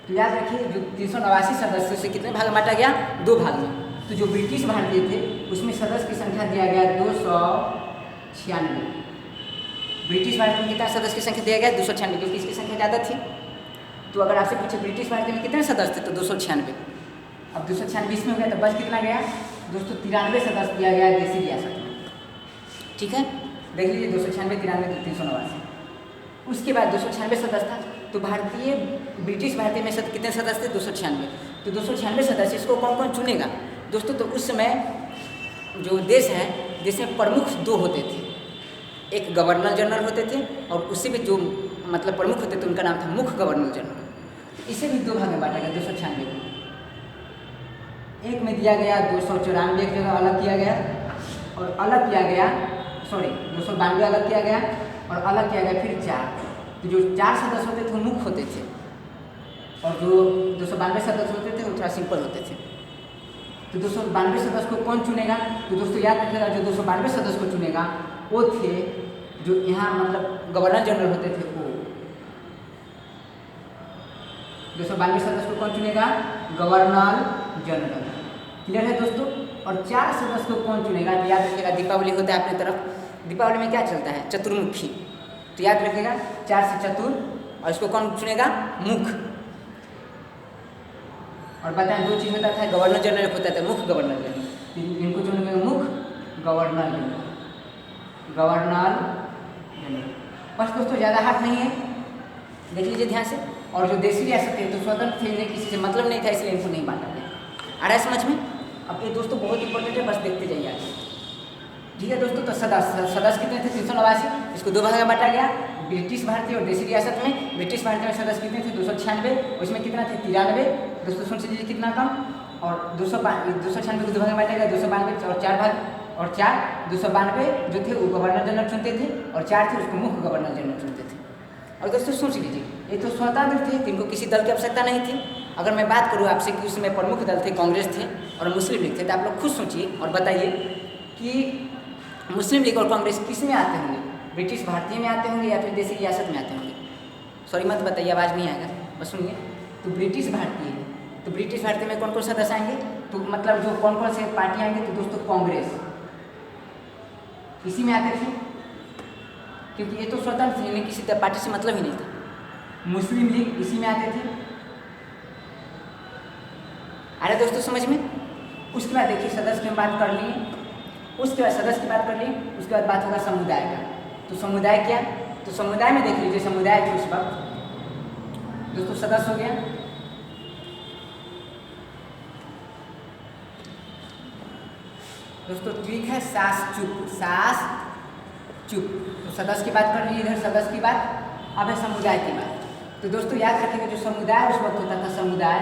तो याद रखिए, जो 389 सदस्यों से कितने भाग में बांटा गया? 2 भाग में। तो जो ब्रिटिश भारतीय थे उसमें सदस्य की संख्या दिया गया 296। ब्रिटिश भारतीय में कितना सदस्य की संख्या दिया गया? 296, क्योंकि इसकी संख्या ज़्यादा थी। तो अगर आपसे पूछे ब्रिटिश भारतीय में कितने सदस्य थे, तो 296। अब 296 इसमें हो गया, तो बस कितना गया दोस्तों? 93 सदस्य दिया गया देसी रियासत में, ठीक है। देख लीजिए, 296, 93, 389। उसके बाद 296 सदस्य था, तो भारतीय ब्रिटिश भारतीय में कितने सदस्य थे? 296। तो 296 सदस्य, इसको कौन कौन चुनेगा दोस्तों? तो उस समय जो देश है, देश में प्रमुख 2 होते थे, एक गवर्नर जनरल होते थे और उससे भी जो मतलब प्रमुख होते थे उनका नाम था मुख्य गवर्नर जनरल। इसे भी 2 भाग में बांटा गया 296 को। एक में दिया गया 294, एक जगह अलग किया गया, और अलग किया गया 292 अलग किया गया, और अलग किया गया फिर 4। तो जो 4 सदस्य होते थे वो मुख्य होते थे, और जो 292 सदस्य होते थे वो थोड़ा सिंपल होते थे। तो 292 सदस्य को कौन चुनेगा? तो दोस्तों याद रखिएगा, जो 292 सदस्य को चुनेगा वो थे जो यहाँ मतलब गवर्नर जनरल होते थे वो। 292 सदस्य को कौन चुनेगा? Governor general. क्लियर है दोस्तों? और 4 सदस्य को कौन चुनेगा? याद रखिएगा, दीपावली होता है अपनी तरफ, दीपावली में क्या चलता है? चतुर्मुखी। तो याद रखिएगा, 4 से चतुर, और इसको कौन चुनेगा? मुख्य। और बताएं, 2 चीज़ होता था, गवर्नर जनरल होता था, मुख्य गवर्नर जनरल। इनको चुनेंगे मुख्य गवर्नर जनरल, गवर्नर जनरल। बस दोस्तों, ज़्यादा हाथ नहीं है, देख लीजिए ध्यान से। और जो देसी रियासत है तो स्वतंत्र थे, इन्हें किसी से मतलब नहीं था, इसलिए इनको नहीं बांटा गया। आ रहा है समझ में? अब ये दोस्तों बहुत इंपॉर्टेंट है, बस देखते जाइए आगे, ठीक है दोस्तों। तो सदस्य कितने थे? 389। इसको 2 भाग में बांटा गया, ब्रिटिश भारतीय और देसी रियासत में। ब्रिटिश भारतीय में सदस्य कितने थे? 296, उसमें कितना थे? 93। दोस्तों सुन लीजिए कितना कम। और 296 को 2 भाग में बांटा गया, 292 और 4 भाग, और 4 292 जो थे वो गवर्नर जनरल चुनते थे, और 4 थे उसको मुख्य गवर्नर जनरल चुनते थे। और दोस्तों सोच लीजिए, ये तो स्वतंत्र थे, इनको किसी दल की आवश्यकता नहीं थी। अगर मैं बात करूँ आपसे कि उसमें प्रमुख दल थे, कांग्रेस थे और मुस्लिम लीग थे, तो आप लोग खुद सोचिए और बताइए कि मुस्लिम लीग और कांग्रेस किस में आते होंगे? ब्रिटिश भारतीय में आते होंगे या फिर देसी रियासत में आते होंगे? सॉरी मत बताइए, आवाज़ नहीं आएगा, बस सुनिए। तो ब्रिटिश भारतीय है, तो ब्रिटिश भारतीय में कौन कौन सदस्य आएंगे? तो मतलब जो कौन कौन से पार्टी आएंगे? तो दोस्तों कांग्रेस इसी में आते थे, क्योंकि ये तो स्वतंत्र थे, इन्हें किसी पार्टी से मतलब ही नहीं था। मुस्लिम लीग इसी में आते थे। अरे दोस्तों समझ में? उसके बाद देखिए, सदस्य की बात कर लिए, उसके बाद सदस्य की बात कर ली, उसके बाद बात होगा समुदाय का। तो समुदाय क्या? तो समुदाय में देख लीजिए, समुदाय थे उस वक्त दोस्तों, सदस्य हो गया दोस्तों, ठीक है, सास चुप। तो सदस्य की बात कर ली, इधर सदस्य की बात। अब है समुदाय की बात। तो दोस्तों याद रखिएगा, जो समुदाय उस वक्त होता था, समुदाय,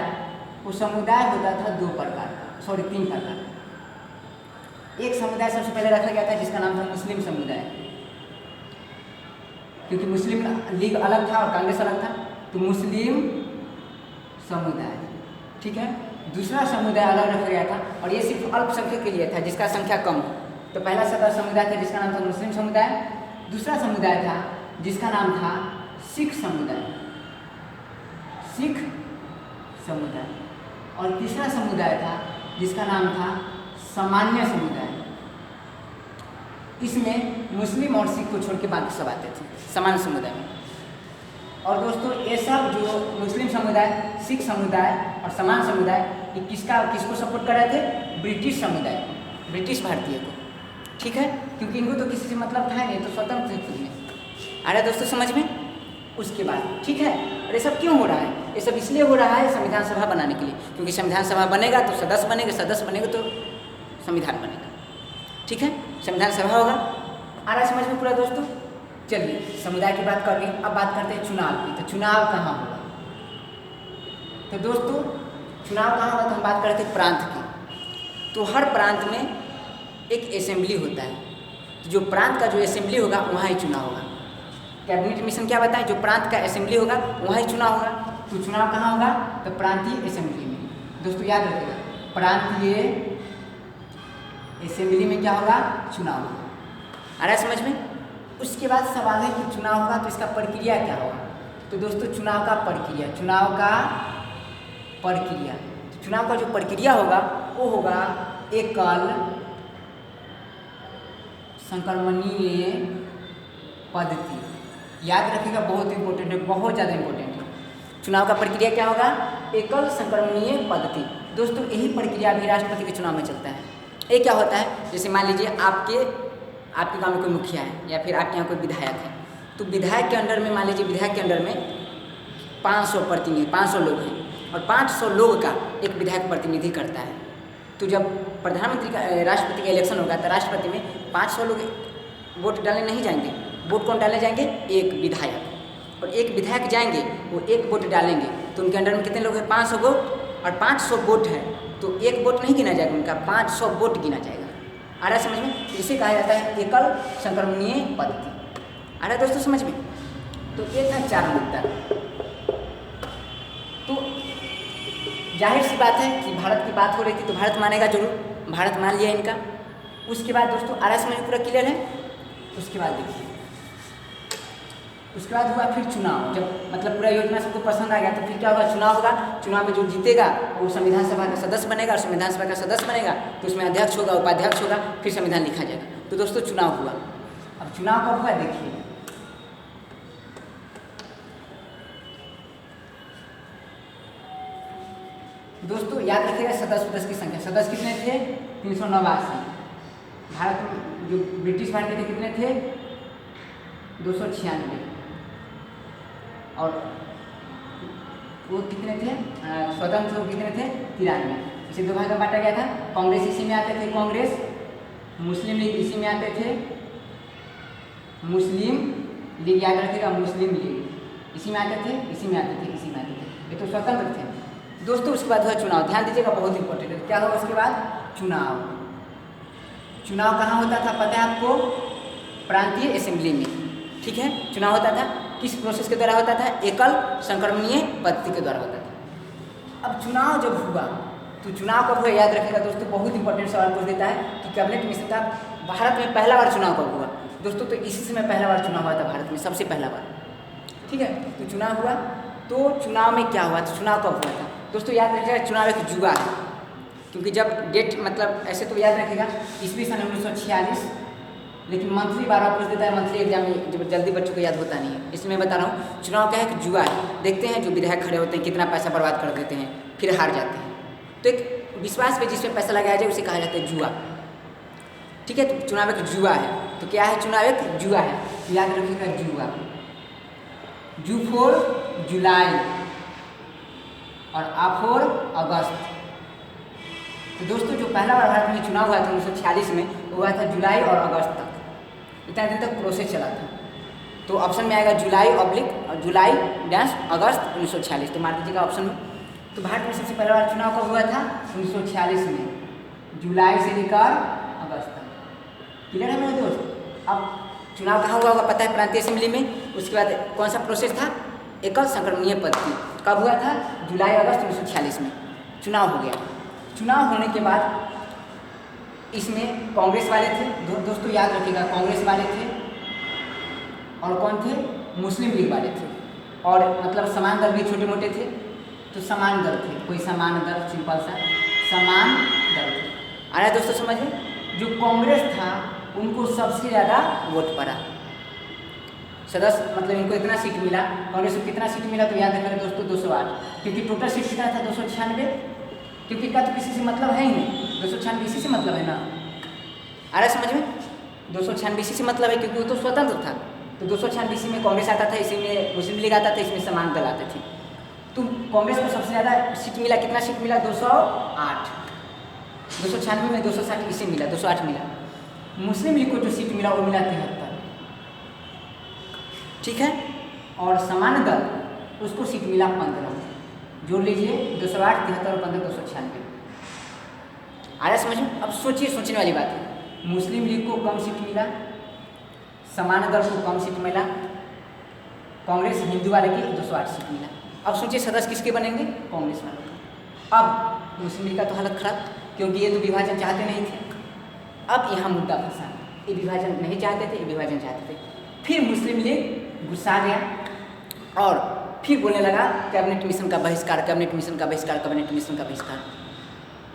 वो समुदाय होता था 3 प्रकार का। एक समुदाय सबसे पहले रखा गया था जिसका नाम था मुस्लिम समुदाय, क्योंकि मुस्लिम लीग अलग था और कांग्रेस अलग था, तो मुस्लिम समुदाय, ठीक है। दूसरा समुदाय अलग रखा गया था, और ये सिर्फ अल्पसंख्यक के लिए था, जिसका संख्या कम हो। तो पहला समुदाय था जिसका नाम था मुस्लिम समुदाय। दूसरा समुदाय था जिसका नाम था सिख समुदाय, और तीसरा समुदाय था जिसका नाम था सामान्य समुदाय। इसमें मुस्लिम और सिख को छोड़ के बाकी सब आते थे सामान्य समुदाय में। और दोस्तों ये सब जो मुस्लिम समुदाय, सिख समुदाय और समान समुदाय, ये किसको सपोर्ट कर रहे थे? ब्रिटिश समुदाय को, ब्रिटिश भारतीय को, ठीक है, क्योंकि इनको तो किसी से मतलब था नहीं, तो स्वतंत्र थे खुद में। आ रहा है दोस्तों समझ में? उसके बाद, ठीक है। और ये सब क्यों हो रहा है? ये सब इसलिए हो रहा है संविधान सभा बनाने के लिए, क्योंकि संविधान सभा बनेगा तो सदस्य बनेंगे तो संविधान बनेगा, ठीक है। संविधान सभा होगा। आ रहा है समझ में पूरा दोस्तों? चलिए, समुदाय की बात कर ली, अब बात करते हैं चुनाव की। तो चुनाव कहाँ होगा? तो दोस्तों चुनाव कहाँ होगा? तो हम बात करते हैं प्रांत की। तो हर प्रांत में एक असेंबली होता है, तो जो प्रांत का जो असेंबली होगा वहाँ ही चुनाव होगा। कैबिनेट मिशन क्या बताए? जो प्रांत का असेंबली होगा वहाँ ही चुनाव होगा। तो चुनाव कहाँ होगा? तो प्रांतीय असेंबली में। दोस्तों याद रखिएगा, प्रांतीय असेंबली में क्या होगा? चुनाव होगा। आ रहा है समझ में? उसके बाद सवाल है कि चुनाव होगा तो इसका प्रक्रिया क्या होगा? तो दोस्तों चुनाव का जो प्रक्रिया होगा वो होगा एकल संक्रमणीय पद्धति। याद रखिएगा, बहुत इंपॉर्टेंट है, बहुत ज़्यादा इंपॉर्टेंट है। चुनाव का प्रक्रिया क्या होगा? एकल संक्रमणीय पद्धति। दोस्तों यही प्रक्रिया भी राष्ट्रपति के चुनाव में चलता है। ये क्या होता है? जैसे मान लीजिए आपके गांव में कोई मुखिया है या फिर आपके यहाँ कोई विधायक है, तो विधायक के अंडर में, मान लीजिए विधायक के अंडर में 500 प्रतिनिधि, 500 लोग हैं, और 500 लोग का एक विधायक प्रतिनिधि करता है। तो जब राष्ट्रपति का इलेक्शन होगा तो राष्ट्रपति में 500 लोग वोट डालने नहीं जाएंगे। वोट कौन डालने जाएंगे? एक विधायक। और एक विधायक जाएंगे, वो एक वोट डालेंगे, तो उनके अंडर में कितने लोग हैं? 500 वोट। और 500 वोट है तो एक वोट नहीं गिना जाएगा, उनका 500 वोट गिना जाएगा। आ रहा है समझ में? इसे कहा जाता है एकल संक्रमणीय पद्धति। आ रहा है दोस्तों समझ में? तो ये था 4 मुद्दा। तो जाहिर सी बात है कि भारत की बात हो रही थी तो भारत मानेगा जरूर, भारत मान लिया इनका। उसके बाद दोस्तों आ रहा है समझ में? पूरा क्लियर है? उसके बाद देखिए, उसके बाद हुआ फिर चुनाव। जब मतलब पूरा योजना सबको पसंद आ गया तो फिर क्या होगा? चुनाव होगा। चुनाव में जो जीतेगा वो संविधान सभा का सदस्य बनेगा, और संविधान सभा का सदस्य बनेगा तो उसमें अध्यक्ष होगा, उपाध्यक्ष होगा, फिर संविधान लिखा जाएगा। तो दोस्तों चुनाव हुआ। अब चुनाव कब हुआ देखिए, दोस्तों याद रखिएगा सदस्य की संख्या। सदस्य कितने थे? 389। भारत में जो ब्रिटिश भारत के कितने थे? 296। और वो कितने थे? स्वतंत्र लोग कितने थे? 93। इसे 2 भाग में बांटा गया था। कांग्रेस इसी में आते थे, कांग्रेस। मुस्लिम लीग इसी में आते थे, मुस्लिम लीग। याद रखिएगा, मुस्लिम लीग इसी में आते थे, इसी में आते थे, इसी में आते थे। ये तो स्वतंत्र थे दोस्तों। उसके बाद हुआ चुनाव। ध्यान दीजिएगा, बहुत इंपॉर्टेंट है। क्या होगा उसके बाद? चुनाव। चुनाव कहाँ होता था पता है आपको? प्रांतीय असेंबली में, ठीक है। चुनाव होता था किस प्रोसेस के द्वारा होता था? एकल संक्रमणीय पद्धति के द्वारा होता था। अब चुनाव जब हुआ तो चुनाव कब हुआ? याद रखिएगा दोस्तों, बहुत इंपॉर्टेंट सवाल पूछ देता है कि कैबिनेट मिशन था भारत में पहला बार चुनाव कब हुआ? दोस्तों तो इसी समय पहला बार चुनाव हुआ था भारत में, सबसे पहला बार, ठीक है। तो चुनाव हुआ। तो चुनाव में क्या हुआ? तो चुनाव कब हुआ था दोस्तों? याद रखिएगा, चुनाव एक जुआ है, क्योंकि जब डेट मतलब ऐसे तो याद रखिएगा ईस्वी सन 1946, लेकिन मंथली बार बार पूछ देता है। मंथली एग्जाम में जब जल्दी बच्चों को याद होता नहीं है, इसलिए मैं बता रहा हूँ चुनाव क्या है? एक जुआ है। देखते हैं जो विधायक खड़े होते हैं कितना पैसा बर्बाद कर देते हैं, फिर हार जाते हैं। तो एक विश्वास पे जिसमें पैसा लगाया जाए उसे कहा जाता है जुआ, ठीक है। तो चुनाव एक जुआ है। तो क्या है? चुनाव एक जुआ है। याद रखिएगा, जुआ। जू फॉर जुलाई और आ फॉर अगस्त। तो दोस्तों जो पहला बार भारत में चुनाव हुआ था 1946 में, वो हुआ था जुलाई और अगस्त तक, इतना दिन तक प्रोसेस चला था। तो ऑप्शन में आएगा जुलाई डैश अगस्त 1946। तो मार दीजिएगा ऑप्शन में। तो भारत में सबसे पहला बार चुनाव कब हुआ था? 1946 में, जुलाई से लेकर अगस्त तक। क्लियर है मेरे दोस्त? अब चुनाव कहाँ हुआ होगा पता है? प्रांतीय असेंबली में। उसके बाद कौन सा प्रोसेस था? एकल संक्रमणीय पद्धति। कब हुआ था? जुलाई अगस्त 1946 में चुनाव हो गया। चुनाव होने के बाद इसमें कांग्रेस वाले थे दोस्तों, याद रखिएगा, कांग्रेस वाले थे, और कौन थे? मुस्लिम लीग वाले थे, और मतलब समान दल भी छोटे मोटे थे। तो समान दल थे, कोई समान दल, सिंपल सा समान दल थे। आ रहा है दोस्तों समझ में? जो कांग्रेस था उनको सबसे ज़्यादा वोट पड़ा, सदस्य मतलब इनको इतना सीट मिला। कांग्रेस को कितना सीट मिला? तो याद रखिएगा दोस्तों 208, क्योंकि टोटल सीट कितना था? 296, क्योंकि का तो किसी से मतलब है ही नहीं। 296 इसी से मतलब है ना। आ रहा है समझ में? 296 इसी से मतलब है, क्योंकि वो तो स्वतंत्र था। तो 296 ईस्वी में कांग्रेस आता था, इसी में मुस्लिम लीग आता था, इसमें समान दल आते थे। तो कांग्रेस को सबसे ज़्यादा सीट मिला, कितना सीट मिला? 208। 296 में 260 इसे मिला, 208 मिला। मुस्लिम लीग को जो सीट मिला वो मिला 73, ठीक है। और समान दल उसको सीट मिला 15। जोड़ लीजिए 208, 73 और 15, 296। आया समझ में? अब सोचिए, सोचने वाली बात है। मुस्लिम लीग को कम सीट मिला, समान दल को कम सीट मिला, कांग्रेस हिंदू वाले की 208 सीट मिला। अब सोचिए सदस्य किसके बनेंगे? कांग्रेस वालों का। अब मुस्लिम लीग का तो हालत खराब, क्योंकि ये तो विभाजन चाहते नहीं थे। अब यहाँ मुद्दा फंसा, ये विभाजन नहीं चाहते थे, ये विभाजन चाहते थे। फिर मुस्लिम लीग गुस्सा गया और फिर बोलने लगा कैबिनेट मिशन का बहिष्कार, कैबिनेट मिशन का बहिष्कार, कैबिनेट मिशन का बहिष्कार।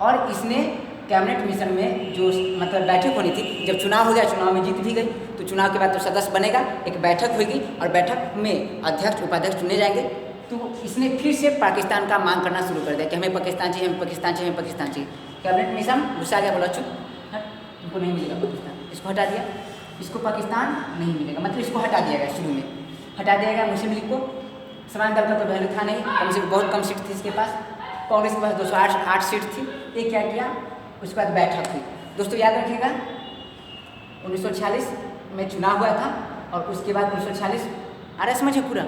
और इसने कैबिनेट मिशन में जो मतलब बैठक होनी थी, जब चुनाव हो गया, चुनाव में जीत भी गई, तो चुनाव के बाद तो सदस्य बनेगा, एक बैठक होगी और बैठक में अध्यक्ष उपाध्यक्ष चुने जाएंगे। तो इसने फिर से पाकिस्तान का मांग करना शुरू कर दिया कि हमें पाकिस्तान चाहिए, हमें पाकिस्तान चाहिए, हमें पाकिस्तान चाहिए। कैबिनेट मिशन गुस्सा गया, बोला चुप, तुमको नहीं मिलेगा पाकिस्तान, इसको हटा दिया। इसको पाकिस्तान नहीं मिलेगा, मतलब इसको हटा दिया गया, शुरू में हटा दिया गया। मुस्लिम लीग को समान दल का तो वैल्यू था नहीं, कम से कम बहुत कम सीट थी इसके पास। कांग्रेस के पास 208 सीट थी। ये क्या किया? उसके बाद बैठक हुई। दोस्तों याद रखिएगा 1946 में चुनाव हुआ था और उसके बाद 1946 आ रहा समझिए पूरा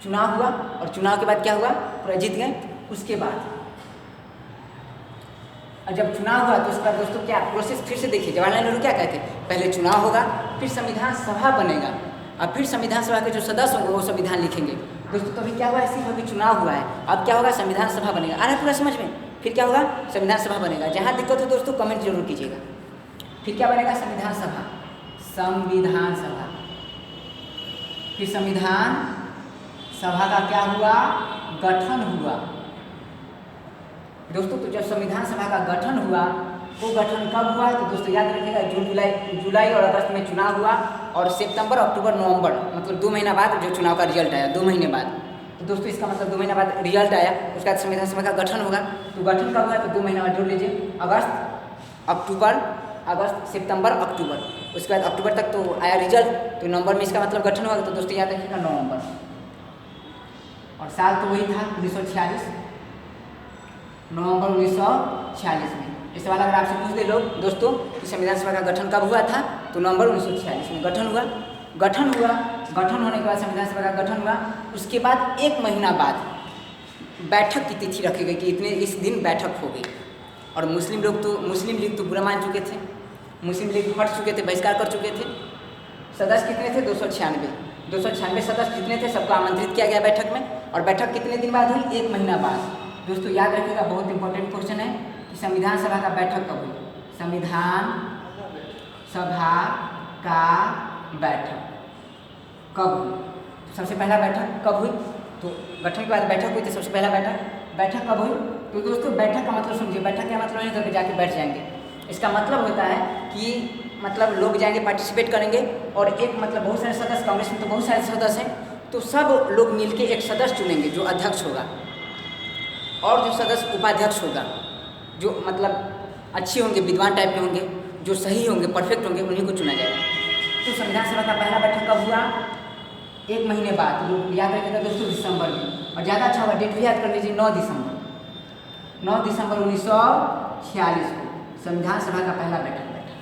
चुनाव हुआ और चुनाव के बाद क्या हुआ? पूरा जीत गए। उसके बाद और जब चुनाव हुआ तो उसके बाद दोस्तों क्या प्रोसेस फिर से देखिए। जवाहरलाल नेहरू क्या कहते? पहले चुनाव होगा, फिर संविधान सभा बनेगा और फिर संविधान सभा के जो सदस्य होंगे वो संविधान लिखेंगे। दोस्तों तो अभी क्या हुआ है? सिर्फ अभी चुनाव हुआ है, अब क्या होगा? संविधान सभा बनेगा। आ रहा है पूरा समझ में? फिर क्या होगा? संविधान सभा बनेगा। जहाँ दिक्कत हो दोस्तों कमेंट जरूर कीजिएगा। फिर क्या बनेगा? संविधान सभा, संविधान सभा। फिर संविधान सभा का क्या हुआ? गठन हुआ। दोस्तों तो जब संविधान सभा का गठन हुआ, वो गठन कब हुआ? तो दोस्तों याद रखिएगा जुलाई और अगस्त में चुनाव हुआ और सितंबर, अक्टूबर, नवंबर मतलब 2 महीना बाद जो चुनाव का रिजल्ट आया, 2 महीने बाद। तो दोस्तों इसका मतलब 2 महीना बाद रिजल्ट आया, उसके बाद संविधान सभा का गठन होगा। तो गठन कब हुआ? तो 2 महीना बाद जोड़ लीजिए, अगस्त, अक्टूबर, अगस्त, सितंबर, अक्टूबर। उसके बाद अक्टूबर तक तो आया रिजल्ट, तो नवंबर में इसका मतलब गठन हुआ। तो दोस्तों याद रखिएगा नवंबर। और साल तो वही था 1946, नवंबर 1946 में। इस सवाल अगर आपसे पूछ दे लोग दोस्तों कि संविधान सभा का गठन कब हुआ था, तो नवंबर 1946 में गठन हुआ। गठन होने के बाद संविधान सभा का गठन हुआ। उसके बाद 1 महीना बाद बैठक की तिथि रखी गई कि इस दिन बैठक हो गई। और मुस्लिम लीग तो बुरा मान चुके थे, मुस्लिम लीग हट चुके थे, बहिष्कार कर चुके थे। सदस्य कितने थे? 296 सदस्य कितने थे? सबको आमंत्रित किया गया बैठक में। और बैठक कितने दिन बाद हुई? 1 महीना बाद। दोस्तों याद रखिएगा बहुत इंपॉर्टेंट क्वेश्चन है कि संविधान सभा का बैठक कब हुई? संविधान सभा का बैठक कब हुई? तो सबसे पहला बैठक कब हुई? तो गठन के बाद बैठक हुई थी, सबसे पहला बैठक कब हुई? तो दोस्तों बैठक का मतलब समझिए, बैठक का मतलब नहीं तो जाके बैठ जाएंगे। इसका मतलब होता है कि मतलब लोग जाएंगे, पार्टिसिपेट करेंगे और एक मतलब बहुत सारे सदस्य, कांग्रेस में तो बहुत सारे सदस्य हैं, तो सब लोग मिलके एक सदस्य चुनेंगे जो अध्यक्ष होगा और जो सदस्य उपाध्यक्ष होगा, जो मतलब अच्छे होंगे, विद्वान टाइप के होंगे, जो सही होंगे, परफेक्ट होंगे, उन्हीं को चुना जाएगा। तो संविधान सभा का पहला बैठक कब हुआ? 1 महीने बाद। लोग याद रखिएगा दोस्तों दिसंबर में, और ज़्यादा अच्छा होगा डेट भी याद कर लीजिए, 9 दिसंबर 1946 को संविधान सभा का पहला बैठक बैठा।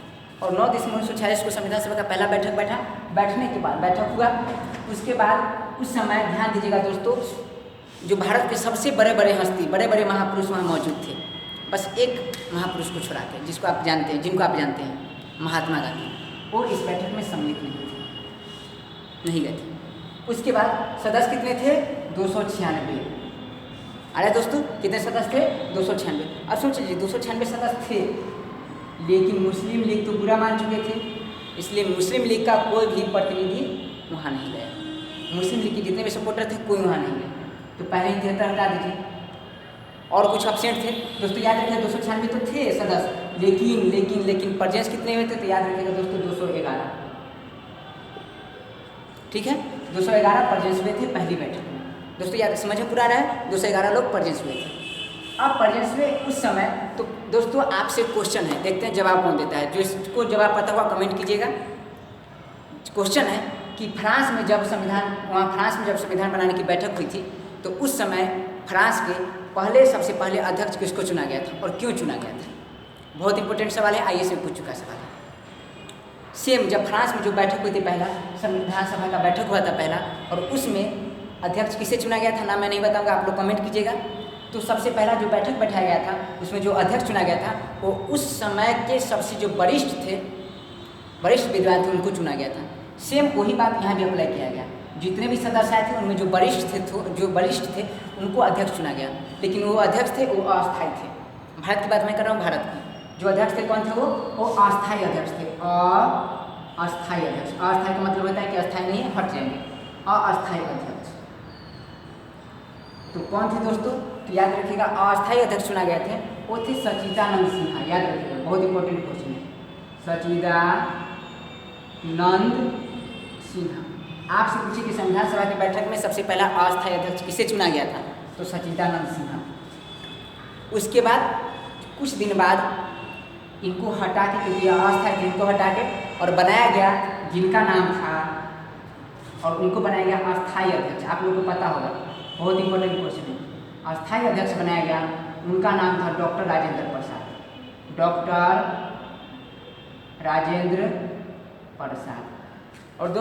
और 9 दिसंबर 1946 को संविधान सभा का पहला बैठक बैठा। बैठने के बाद बैठक हुआ, उसके बाद उस समय ध्यान दीजिएगा दोस्तों, जो भारत के सबसे बड़े हस्ती, बड़े महापुरुष वहाँ मौजूद थे। बस एक महापुरुष को छोड़ा के, जिनको आप जानते हैं, महात्मा गांधी, वो इस बैठक में सम्मिलित नहीं गए थे। उसके बाद सदस्य कितने थे? 296। अरे दोस्तों कितने सदस्य थे? 296। अब सोचिए 296 सदस्य थे, लेकिन मुस्लिम लीग तो बुरा मान चुके थे, इसलिए मुस्लिम लीग का कोई भी प्रतिनिधि वहाँ नहीं गया। मुस्लिम लीग के जितने भी सपोर्टर थे कोई वहाँ नहीं गए। तो पहले ही 73 हटा दीजिए। और कुछ एब्सेंट थे दोस्तों, याद रखिए 296 तो थे सदस्य, लेकिन प्रेजेंस कितने हुए थे? तो याद रखिएगा दोस्तों 211। ठीक है, 211 प्रेजेंस हुए थे पहली बैठक में। दोस्तों याद समझ में पूरा रहा है, 211 लोग प्रेजेंस हुए थे। अब प्रेजेंस हुए उस समय, तो दोस्तों आपसे क्वेश्चन है, देखते हैं जवाब कौन देता है। जो इसको जवाब पता हुआ कमेंट कीजिएगा। क्वेश्चन है कि फ्रांस में जब संविधान बनाने की बैठक हुई थी तो उस समय फ्रांस के सबसे पहले अध्यक्ष किसको चुना गया था और क्यों चुना गया था? बहुत इंपॉर्टेंट सवाल है, आईएएस में पूछ चुका सवाल है। सेम जब फ्रांस में जो बैठक हुई थी पहला, संविधान सभा का बैठक हुआ था पहला, और उसमें अध्यक्ष किसे चुना गया था, नाम मैं नहीं बताऊंगा, आप लोग कमेंट कीजिएगा। तो सबसे पहला जो बैठक बैठाया गया था उसमें जो अध्यक्ष चुना गया था वो उस समय के सबसे जो वरिष्ठ विद्वान थे उनको चुना गया था। सेम वही बात यहाँ भी अप्लाई किया गया, जितने भी सदस्य आए थे उनमें जो वरिष्ठ थे उनको अध्यक्ष चुना गया, लेकिन वो अध्यक्ष थे वो अस्थायी थे। भारत की बात मैं कर रहा हूँ, भारत की जो अध्यक्ष थे कौन थे वो अस्थायी अध्यक्ष थे। अस्थायी अध्यक्ष, अस्थायी का मतलब होता है कि अस्थायी नहीं है, हट जाएंगे, अस्थायी अध्यक्ष। तो कौन थे दोस्तों? तो याद रखिएगा अस्थायी अध्यक्ष चुना गए थे वो थे सच्चिदानंद सिन्हा। याद रखिएगा, बहुत इंपॉर्टेंट क्वेश्चन है, सच्चिदानंद सिन्हा। आपसे पूछिए कि संविधान सभा की बैठक में सबसे पहला अस्थायी अध्यक्ष किसे चुना गया था? तो सच्चिदानंद सिन्हा। उसके बाद कुछ दिन बाद इनको हटा के, क्योंकि अस्थायी थे, इनको हटा के और बनाया गया जिनका नाम था, और उनको बनाया गया अस्थायी अध्यक्ष। आप लोगों को पता होगा, बहुत इंपॉर्टेंट क्वेश्चन है। अस्थायी अध्यक्ष बनाया गया, उनका नाम था डॉक्टर राजेंद्र प्रसाद। डॉक्टर राजेंद्र प्रसाद। और